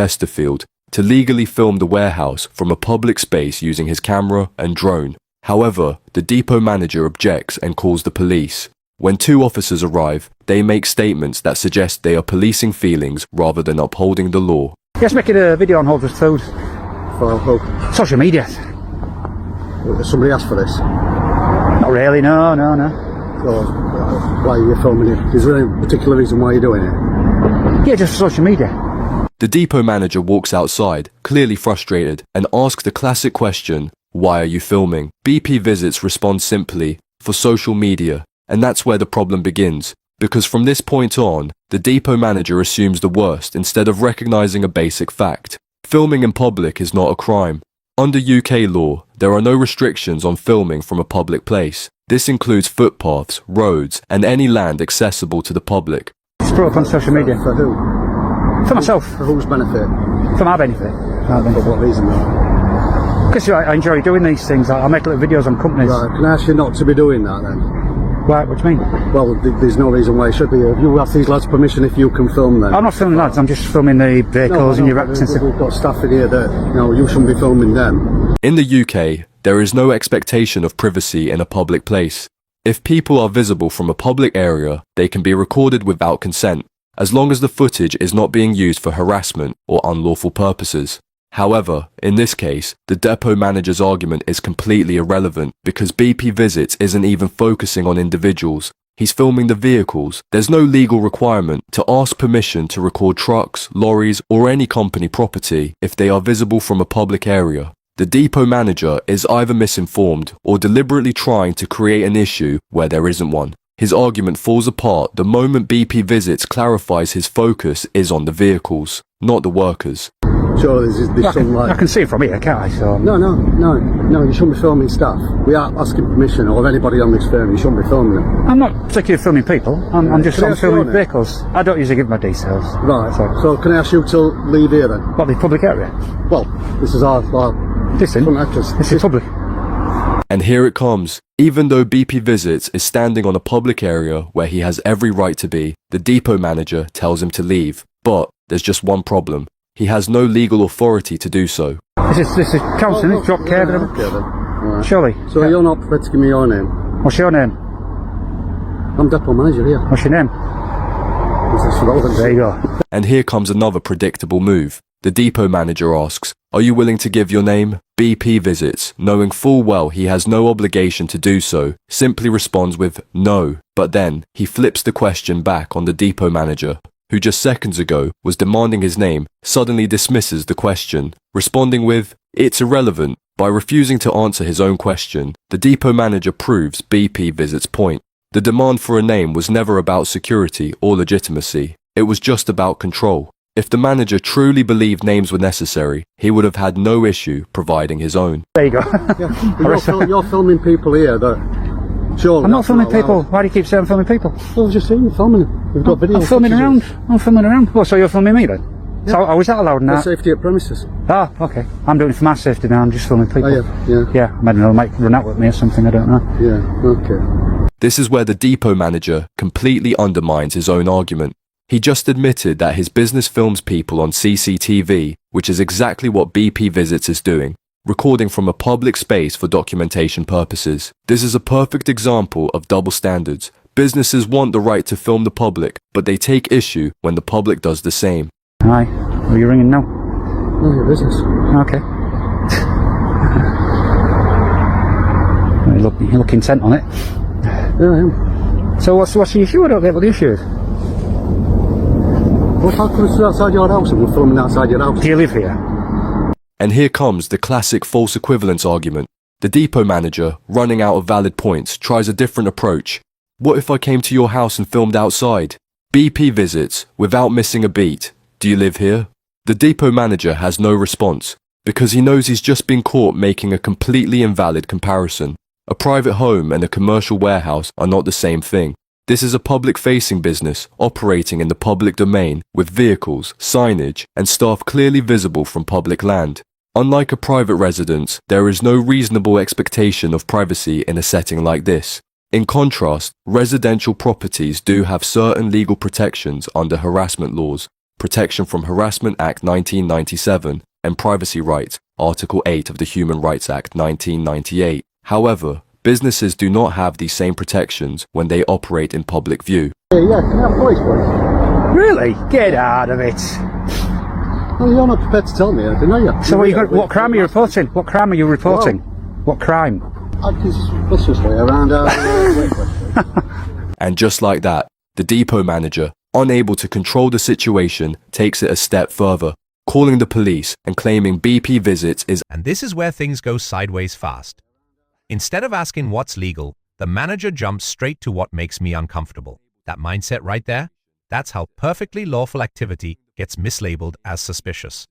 Chesterfield to legally film the warehouse from a public space using his camera and drone. However, the depot manager objects and calls the police. When two officers arrive, they make statements that suggest they are policing feelings rather than upholding the law. Yes, making a video on Holder's food. For who? Social media. Somebody asked for this? Not really, no. So, why are you filming it? Is there any particular reason why you're doing it? Yeah, just social media. The depot manager walks outside, clearly frustrated, and asks the classic question, "Why are you filming?" BP Visits responds simply, "For social media." And that's where the problem begins, because from this point on, the depot manager assumes the worst instead of recognizing a basic fact. Filming in public is not a crime. Under UK law, there are no restrictions on filming from a public place. This includes footpaths, roads, and any land accessible to the public. Just put it up on social media. For who? For myself. For whose benefit? For my benefit. For what reason though? Because I enjoy doing these things. I make little videos on companies. Right, can I ask you not to be doing that then? What do you mean? Well, there's no reason why it should be. You ask these lads permission if you can film them. I'm not filming lads, I'm just filming the vehicles and your racks and stuff. We've got staff in here that, you shouldn't be filming them. In the UK, there is no expectation of privacy in a public place. If people are visible from a public area, they can be recorded without consent, as long as the footage is not being used for harassment or unlawful purposes. However, in this case, the depot manager's argument is completely irrelevant because BP Visits isn't even focusing on individuals. He's filming the vehicles. There's no legal requirement to ask permission to record trucks, lorries, or any company property if they are visible from a public area. The depot manager is either misinformed or deliberately trying to create an issue where there isn't one. His argument falls apart the moment BP Visits clarifies his focus is on the vehicles, not the workers. Sure, there's some like... I can see it from here, can't I? So... No, you shouldn't be filming staff. We are asking permission, or anybody on this firm, you shouldn't be filming them. I'm not particularly filming people, I'm just filming vehicles. I don't usually give my details. Right, so can I ask you to leave here then? What, the public area? Well, this is our this front entrance. This is public. And here it comes. Even though BP Visits is standing on a public area where he has every right to be, the depot manager tells him to leave. But there's just one problem. He has no legal authority to do so. This is council, it's drop care. Okay then. Right. Surely. So you're not prepared to give me your name? What's your name? I'm depot manager here. What's your name? This is relevant. There you go. And here comes another predictable move. The depot manager asks, "Are you willing to give your name?" BP Visits, knowing full well he has no obligation to do so, simply responds with no. But then he flips the question back on the depot manager, who just seconds ago was demanding his name, suddenly dismisses the question, responding with, "It's irrelevant." By refusing to answer his own question, the depot manager proves BP Visits' point. The demand for a name was never about security or legitimacy. It was just about control. If the manager truly believed names were necessary, he would have had no issue providing his own. There you go. Yeah. You're filming people here that... Sure, I'm not filming people. Why do you keep saying I'm filming people? Well, just saying you're filming them. We've got videos. I'm filming around. Well, so you're filming me then? Yeah. So, is that allowed now? Safety at premises. Ah, okay. I'm doing it for my safety now, I'm just filming people. Oh, yeah. Yeah, I don't know, might run out with me or something, I don't know. Yeah, okay. This is where the depot manager completely undermines his own argument. He just admitted that his business films people on CCTV, which is exactly what BP Visits is doing, recording from a public space for documentation purposes. This is a perfect example of double standards. Businesses want the right to film the public, but they take issue when the public does the same. Hi, are you ringing now? No, your business. Okay. You look intent on it. Yeah, I am. So what's the issue? I don't get what the issue is. Well, how come it's outside your house and we're filming outside your house? Do you live here? And here comes the classic false equivalence argument. The depot manager, running out of valid points, tries a different approach. What if I came to your house and filmed outside? BP Visits, without missing a beat. Do you live here? The depot manager has no response, because he knows he's just been caught making a completely invalid comparison. A private home and a commercial warehouse are not the same thing. This is a public-facing business operating in the public domain with vehicles, signage, and staff clearly visible from public land. Unlike a private residence, there is no reasonable expectation of privacy in a setting like this. In contrast, residential properties do have certain legal protections under harassment laws. Protection from Harassment Act 1997, and privacy rights, Article 8 of the Human Rights Act 1998. However, businesses do not have these same protections when they operate in public view. Yeah, can I have a voice, please? Really? Get out of it. Well, you're not prepared to tell me anything, are you? So what crime are you reporting? What crime are you reporting? What crime? I'm suspiciously around our workplace. And just like that, the depot manager, unable to control the situation, takes it a step further, calling the police and claiming BP visits is... And this is where things go sideways fast. Instead of asking what's legal, the manager jumps straight to what makes me uncomfortable. That mindset right there, that's how perfectly lawful activity gets mislabeled as suspicious.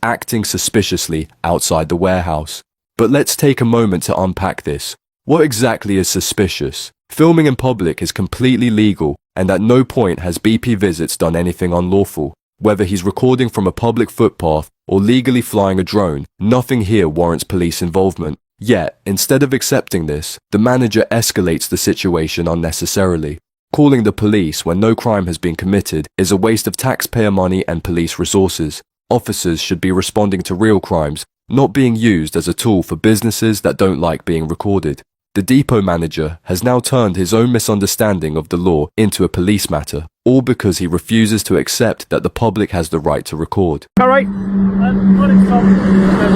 Acting suspiciously outside the warehouse. But let's take a moment to unpack this. What exactly is suspicious? Filming in public is completely legal, and at no point has BP Visits done anything unlawful. Whether he's recording from a public footpath or legally flying a drone, nothing here warrants police involvement. Yet, instead of accepting this, the manager escalates the situation unnecessarily. Calling the police when no crime has been committed is a waste of taxpayer money and police resources. Officers should be responding to real crimes, not being used as a tool for businesses that don't like being recorded. The depot manager has now turned his own misunderstanding of the law into a police matter, all because he refuses to accept that the public has the right to record. All right. My name's Tom.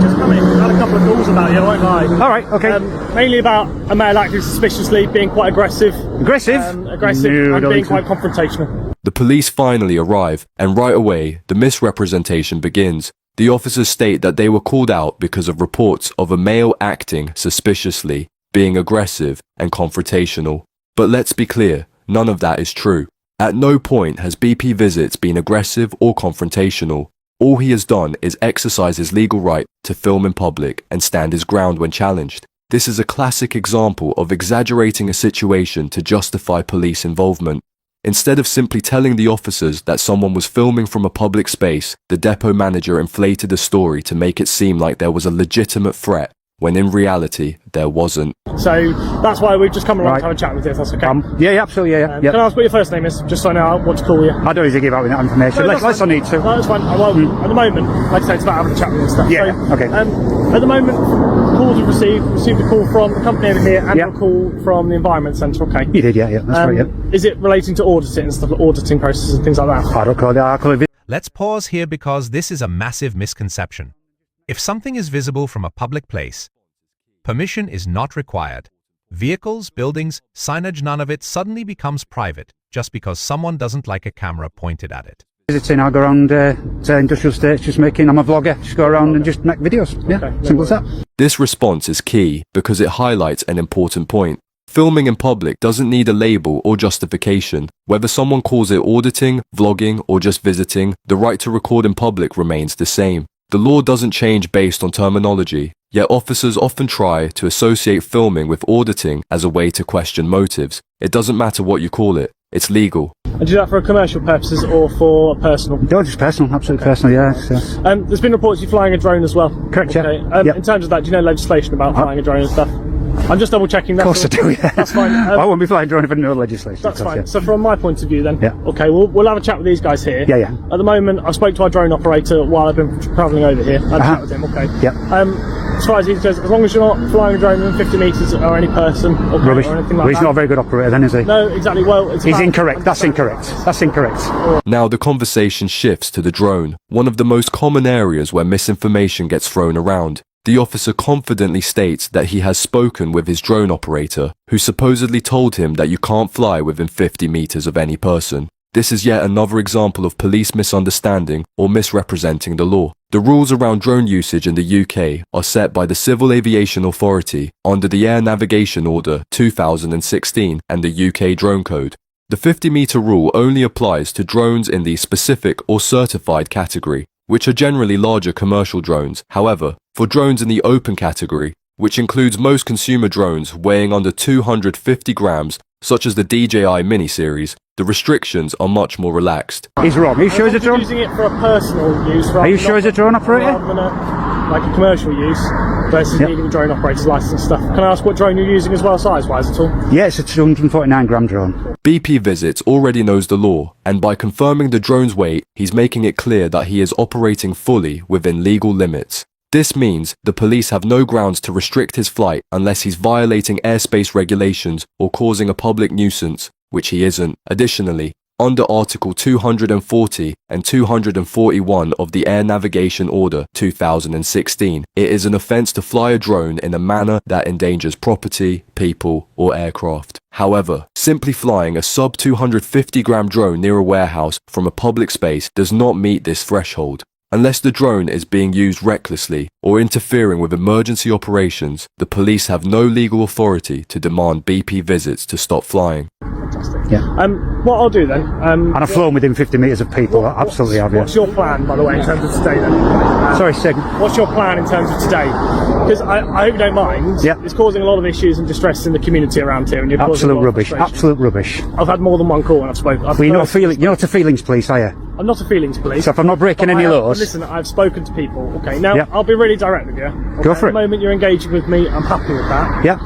Just come in. I had a couple of calls about you, I won't lie. All right, okay. Mainly about a male acting suspiciously, being quite aggressive. Aggressive? Aggressive No, and don't being think so. quite confrontational. The police finally arrive, and right away, the misrepresentation begins. The officers state that they were called out because of reports of a male acting suspiciously, being aggressive and confrontational. But let's be clear, none of that is true. At no point has BP Visits been aggressive or confrontational. All he has done is exercise his legal right to film in public and stand his ground when challenged. This is a classic example of exaggerating a situation to justify police involvement. Instead of simply telling the officers that someone was filming from a public space, the depot manager inflated the story to make it seem like there was a legitimate threat, when in reality, there wasn't. So that's why we've just come along Right. to have a chat with you, if that's okay. Yeah, absolutely, yeah. Can I ask what your first name is, just so I know what to call you? I don't usually give out that information, No, unless I need to. No, that's fine. Well, at the moment, like I say, it's about having a chat with you and stuff. Yeah, So, okay. At the moment, calls we've received a call from the company over here and Yeah. a call from the Environment Centre, okay? You did, yeah, that's right, yeah. Is it relating to auditing and stuff, like auditing processes and things like that? I don't call it, I call it Let's pause here because this is a massive misconception. If something is visible from a public place, permission is not required. Vehicles, buildings, signage, none of it suddenly becomes private just because someone doesn't like a camera pointed at it. visiting. I go around to industrial estates, just making, I'm a vlogger, just go around and just make videos. Yeah, Okay, simple as that. This response is key because it highlights an important point. Filming in public doesn't need a label or justification. Whether someone calls it auditing, vlogging, or just visiting, the right to record in public remains the same. The law doesn't change based on terminology, yet officers often try to associate filming with auditing as a way to question motives. It doesn't matter what you call it, it's legal. And do that for commercial purposes or for personal? No, just personal, absolutely personal, yes. There's been reports of you flying a drone as well. Correct, yeah. Okay. Yep. In terms of that, do you know legislation about flying a drone and stuff? I'm just double checking that. Of course I do, yeah. That's fine. I won't be flying drone if I know legislation. That's of course, fine. yeah. So from my point of view then, Yeah. okay, we'll have a chat with these guys here. Yeah, yeah. At the moment, I spoke to our drone operator while I've been travelling over here. I had a chat with him, okay. Yeah. As far as he says, as long as you're not flying a drone within 50 metres or any person okay, Rubbish. or anything Well, like he's that. not a very good operator then, is he? No, exactly. Well, it's He's about- incorrect. That's incorrect. That's incorrect. Now the conversation shifts to the drone, one of the most common areas where misinformation gets thrown around. The officer confidently states that he has spoken with his drone operator, who supposedly told him that you can't fly within 50 meters of any person. This is yet another example of police misunderstanding or misrepresenting the law. The rules around drone usage in the UK are set by the Civil Aviation Authority under the Air Navigation Order 2016 and the UK Drone Code. The 50-meter rule only applies to drones in the specific or certified category, which are generally larger commercial drones. However, for drones in the open category, which includes most consumer drones weighing under 250 grams, such as the DJI Mini series, the restrictions are much more relaxed. He's wrong. Are you sure he's a drone? Using it for a personal use. Are you sure he's a drone operator? Rather than like a commercial use. versus needing a drone operator's license and stuff. Can I ask what drone you're using as well, size-wise at all? Yeah, it's a 249 gram drone. BP Visits already knows the law, and by confirming the drone's weight, he's making it clear that he is operating fully within legal limits. This means the police have no grounds to restrict his flight unless he's violating airspace regulations or causing a public nuisance, which he isn't. Additionally, under Article 240 and 241 of the Air Navigation Order 2016, it is an offence to fly a drone in a manner that endangers property, people, or aircraft. However, simply flying a sub 250 gram drone near a warehouse from a public space does not meet this threshold. Unless the drone is being used recklessly or interfering with emergency operations, the police have no legal authority to demand BP Visits to stop flying. Fantastic. Yeah. What I'll do then... and I've flown within 50 metres of people, I absolutely have, yeah. What's your plan, by the way, in terms of today then? Sorry, Sig. What's your plan in terms of today? Because I hope you don't mind. Yeah. It's causing a lot of issues and distress in the community around here, and you're causing a Absolute lot of rubbish, frustration. absolute rubbish. I've had more than one call when I've spoken. Well, you're not a feelings police, are you? I'm not a feelings police. So if I'm not breaking but any laws... Listen, I've spoken to people. Okay, now Yeah. I'll be really direct with you. Okay? Go for At it. the moment you're engaging with me, I'm happy with that. Yeah.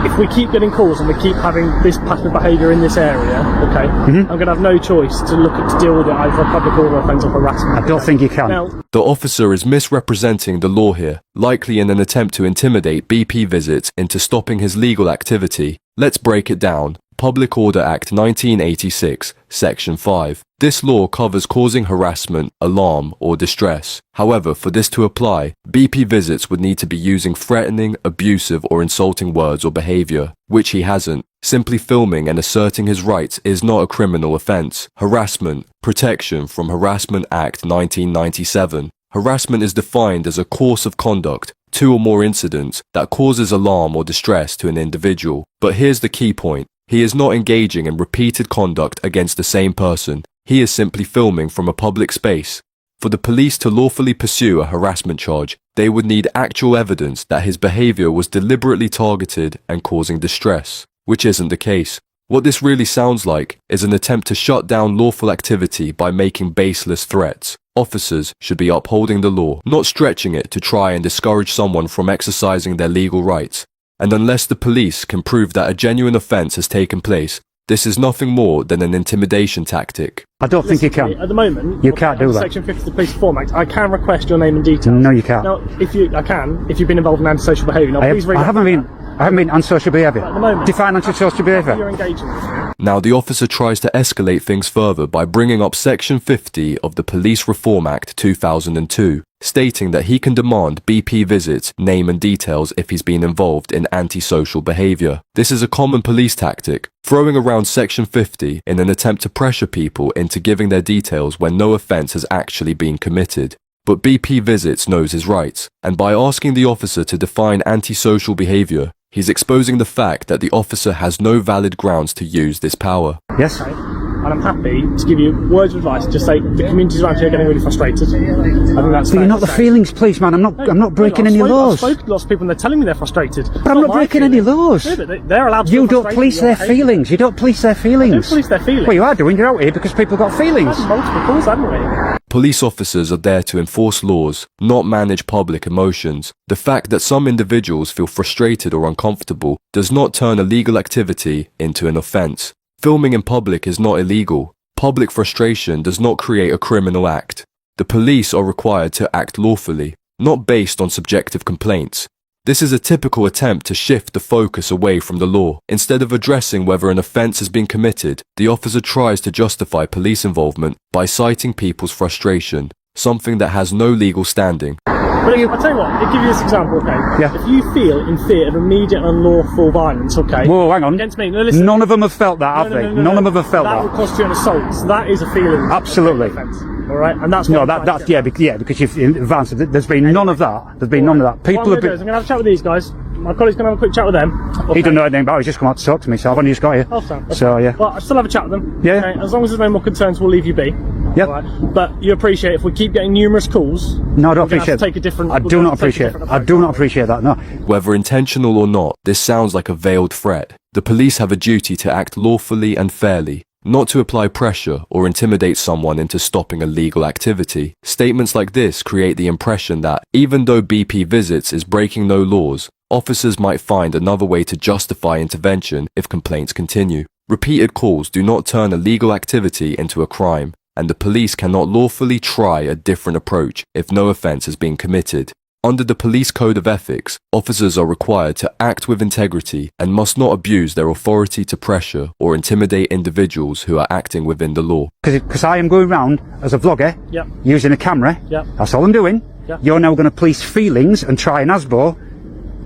If we keep getting calls and we keep having this pattern of behaviour in this area, okay, I'm going to have no choice to look at to deal with it either a public order offence or harassment. I don't think you can. Now, The officer is misrepresenting the law here, likely in an attempt to intimidate BP Visits into stopping his legal activity. Let's break it down. Public Order Act 1986, Section 5. This law covers causing harassment, alarm, or distress. However, for this to apply, BP Visits would need to be using threatening, abusive, or insulting words or behavior, which he hasn't. Simply filming and asserting his rights is not a criminal offence. Harassment, Protection from Harassment Act 1997. Harassment is defined as a course of conduct, 2 or more incidents, that causes alarm or distress to an individual. But here's the key point. He is not engaging in repeated conduct against the same person. He is simply filming from a public space. For the police to lawfully pursue a harassment charge, they would need actual evidence that his behaviour was deliberately targeted and causing distress, which isn't the case. What this really sounds like is an attempt to shut down lawful activity by making baseless threats. Officers should be upholding the law, not stretching it to try and discourage someone from exercising their legal rights. And unless the police can prove that a genuine offence has taken place, this is nothing more than an intimidation tactic. I don't think you can. At the moment, You can't do that. Section 50 of the Police Reform Act, I can request your name and details. No, you can't. Now, if you've been involved in antisocial behaviour, now please read I haven't been antisocial behaviour. At the moment. Define antisocial You're behaviour. engaging with me. Now the officer tries to escalate things further by bringing up Section 50 of the Police Reform Act 2002, stating that he can demand BP Visits' name and details if he's been involved in antisocial behaviour. This is a common police tactic, throwing around Section 50 in an attempt to pressure people into giving their details when no offence has actually been committed. But BP Visits knows his rights, and by asking the officer to define antisocial behaviour, he's exposing the fact that the officer has no valid grounds to use this power. Yes? And I'm happy to give you words of advice. Just say the communities around here are getting really frustrated. I think that's But you're not the feelings police, man. I'm not breaking any laws. I've spoken to lots of people and they're telling me they're frustrated. But I'm not breaking any laws. No, but they're allowed to You feel don't frustrated police at their your behaviour. feelings. You don't police their feelings. Don't police their feelings. Well, you are doing. You're out here because people got feelings. We've had multiple calls, haven't we? Police officers are there to enforce laws, not manage public emotions. The fact that some individuals feel frustrated or uncomfortable does not turn a legal activity into an offence. Filming in public is not illegal. Public frustration does not create a criminal act. The police are required to act lawfully, not based on subjective complaints. This is a typical attempt to shift the focus away from the law. Instead of addressing whether an offence has been committed, the officer tries to justify police involvement by citing people's frustration, something that has no legal standing. But I'll tell you what, I'll give you this example, okay? Yeah. If you feel in fear of immediate unlawful violence, okay? Whoa, hang on. Against me, no, listen. None of them have felt that, have they? None of them have felt that. that. That will constitute an assault. So that is a feeling. Absolutely. Offence, all right? And that's No, what I'm trying to that's yeah, because you've advanced. There's been none of that. There's been none of that. What People I'm have going to do is been. I'm going to have a chat with these guys. My colleague's going to have a quick chat with them. He Okay. don't know anything about it. He's just come out to talk to me, so I've only just got here. Oh, so, So yeah. Well, I still have a chat with them. Yeah. Okay? As long as there's no more concerns, we'll leave you be. Yep. All right? But you appreciate if we keep getting numerous calls. No, I don't we're gonna have appreciate. to take a different. I we're do gonna not have to take a appreciate. different I approach. do not appreciate that. No. Whether intentional or not, this sounds like a veiled threat. The police have a duty to act lawfully and fairly, not to apply pressure or intimidate someone into stopping a legal activity. Statements like this create the impression that, even though BP visits is breaking no laws, officers might find another way to justify intervention if complaints continue. Repeated calls do not turn a legal activity into a crime, and the police cannot lawfully try a different approach if no offence has been committed. Under the Police Code of Ethics, officers are required to act with integrity and must not abuse their authority to pressure or intimidate individuals who are acting within the law. Because I am going round as a vlogger, Yep. using a camera, Yep. that's all I'm doing. Yep. You're now going to police feelings and try an ASBO,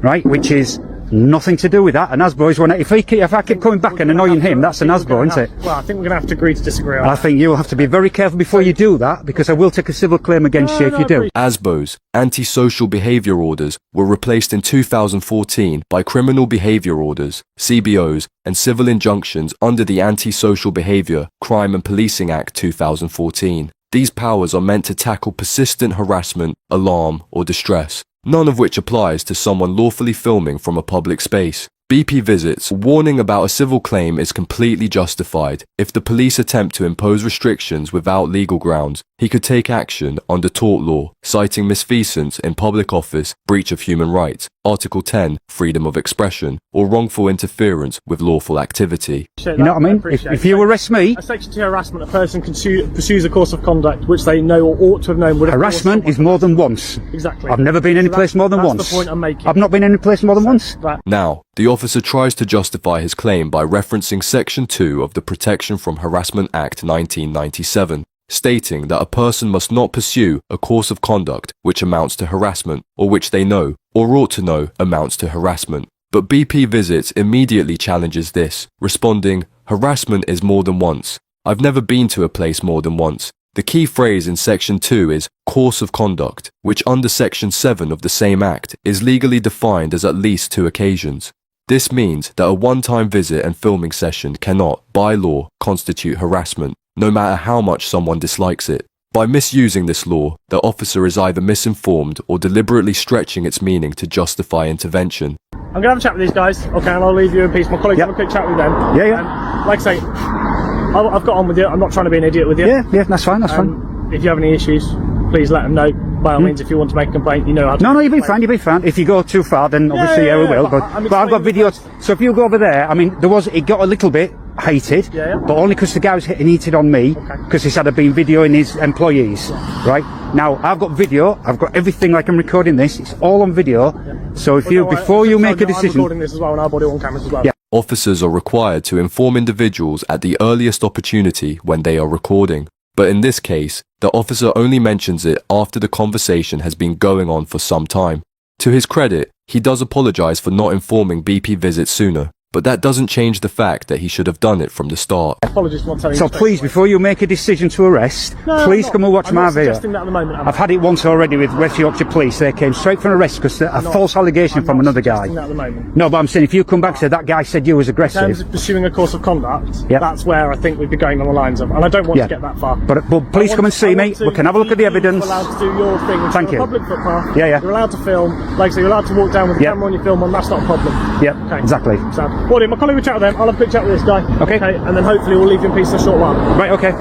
right, which is nothing to do with that. An ASBO is one, if I keep coming back and annoying him, that's an ASBO, isn't it? Well, I think we're going to have to agree to disagree on I that. think you'll have to be very careful before you do that, because I will take a civil claim against you if you do. ASBOs, antisocial behaviour orders, were replaced in 2014 by criminal behaviour orders, CBOs, and civil injunctions under the Antisocial Behaviour, Crime and Policing Act 2014. These powers are meant to tackle persistent harassment, alarm, or distress, none of which applies to someone lawfully filming from a public space. BP visits, warning about a civil claim is completely justified. If the police attempt to impose restrictions without legal grounds, he could take action under tort law, citing misfeasance in public office, breach of human rights, Article 10, freedom of expression, or wrongful interference with lawful activity. You know what I mean? If you arrest me, A Section 2 harassment, a person pursues a course of conduct which they know or ought to have known would have harassment is more than once. Exactly. I've never been any place more than that's once. the point I'm making. I've not been any place more than once. Right. Now, the officer tries to justify his claim by referencing Section 2 of the Protection from Harassment Act 1997, stating that a person must not pursue a course of conduct which amounts to harassment, or which they know, or ought to know, amounts to harassment. But BP Visits immediately challenges this, responding, "Harassment is more than once. I've never been to a place more than once." The key phrase in Section 2 is course of conduct, which under Section 7 of the same Act is legally defined as at least 2 occasions. This means that a one-time visit and filming session cannot, by law, constitute harassment, no matter how much someone dislikes it. By misusing this law, the officer is either misinformed or deliberately stretching its meaning to justify intervention. I'm going to have a chat with these guys, okay, and I'll leave you in peace. My colleagues Yep. have a quick chat with them. Yeah, yeah. Like I say, I've got on with you. I'm not trying to be an idiot with you. Yeah, that's fine, that's fine. If you have any issues, please let them know. By all means, if you want to make a complaint, you know how to. No, you'll be fine, you'll be fine. If you go too far, then obviously, yeah, we will. but But, I'm but I've got explaining videos. So if you go over there, I mean, it got a little bit hated, Yeah. but only because the guy was hitting heated on me, because he said I'd been videoing his employees, right? Now, I've got video, I've got everything like I'm recording this, it's all on video. So if before you make a I'm decision. recording this as well, and I've got it on cameras as well. Yeah. Officers are required to inform individuals at the earliest opportunity when they are recording. But in this case, the officer only mentions it after the conversation has been going on for some time. To his credit, he does apologise for not informing BP Visits sooner, but that doesn't change the fact that he should have done it from the start. Apologies for not telling So you. please, before you make a decision to arrest, please come and watch I'm my not video. suggesting that at the moment. I've had it once already with West Yorkshire Police. They came straight from arrest because a false allegation from another guy. That at the moment. No, but I'm saying if you come back and say that guy said you was In terms aggressive, of pursuing a course of conduct, Yep. that's where I think we'd be going on the lines of, and I don't want Yeah. to get that far. but please come and see me. We can have a look at the evidence. You're allowed to do your thing. It's Thank a you. public footpath. Yeah, yeah. You're allowed to film. Like I say, you're allowed to walk down with the Yep. camera on your film on. That's not a problem. Yep, Okay. exactly. So, well, my colleague will chat with them. I'll have a quick chat with this guy. Okay. And then hopefully we'll leave you in peace in a short while. Right, okay.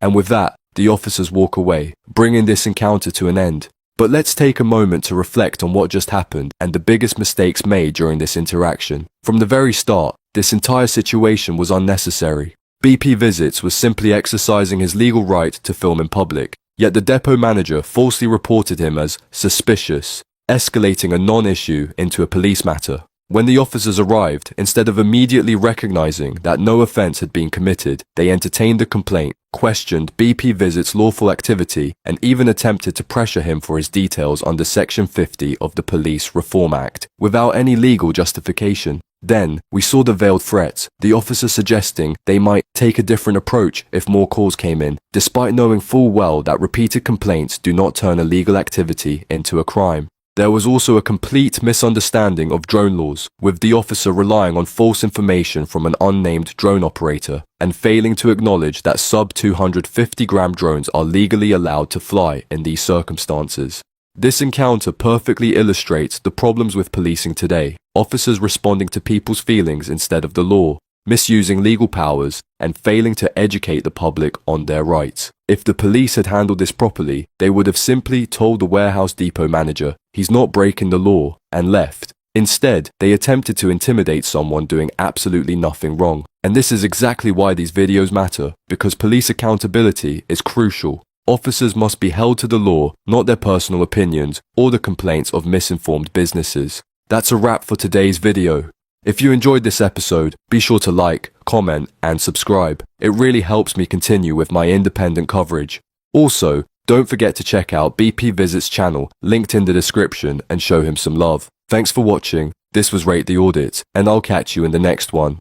And with that, the officers walk away, bringing this encounter to an end. But let's take a moment to reflect on what just happened and the biggest mistakes made during this interaction. From the very start, this entire situation was unnecessary. BP Visits was simply exercising his legal right to film in public, yet the depot manager falsely reported him as suspicious, escalating a non-issue into a police matter. When the officers arrived, instead of immediately recognizing that no offence had been committed, they entertained the complaint, questioned BP Visits' lawful activity, and even attempted to pressure him for his details under Section 50 of the Police Reform Act, without any legal justification. Then, we saw the veiled threats, the officer suggesting they might take a different approach if more calls came in, despite knowing full well that repeated complaints do not turn a legal activity into a crime. There was also a complete misunderstanding of drone laws, with the officer relying on false information from an unnamed drone operator, and failing to acknowledge that sub 250-gram drones are legally allowed to fly in these circumstances. This encounter perfectly illustrates the problems with policing today. Officers responding to people's feelings instead of the law, misusing legal powers, and failing to educate the public on their rights. If the police had handled this properly, they would have simply told the warehouse depot manager he's not breaking the law and left. Instead, they attempted to intimidate someone doing absolutely nothing wrong. And this is exactly why these videos matter, because police accountability is crucial. Officers must be held to the law, not their personal opinions or the complaints of misinformed businesses. That's a wrap for today's video. If you enjoyed this episode, be sure to like, comment, and subscribe. It really helps me continue with my independent coverage. Also, don't forget to check out BP Visit's channel, linked in the description, and show him some love. Thanks for watching. This was Rate the Audit, and I'll catch you in the next one.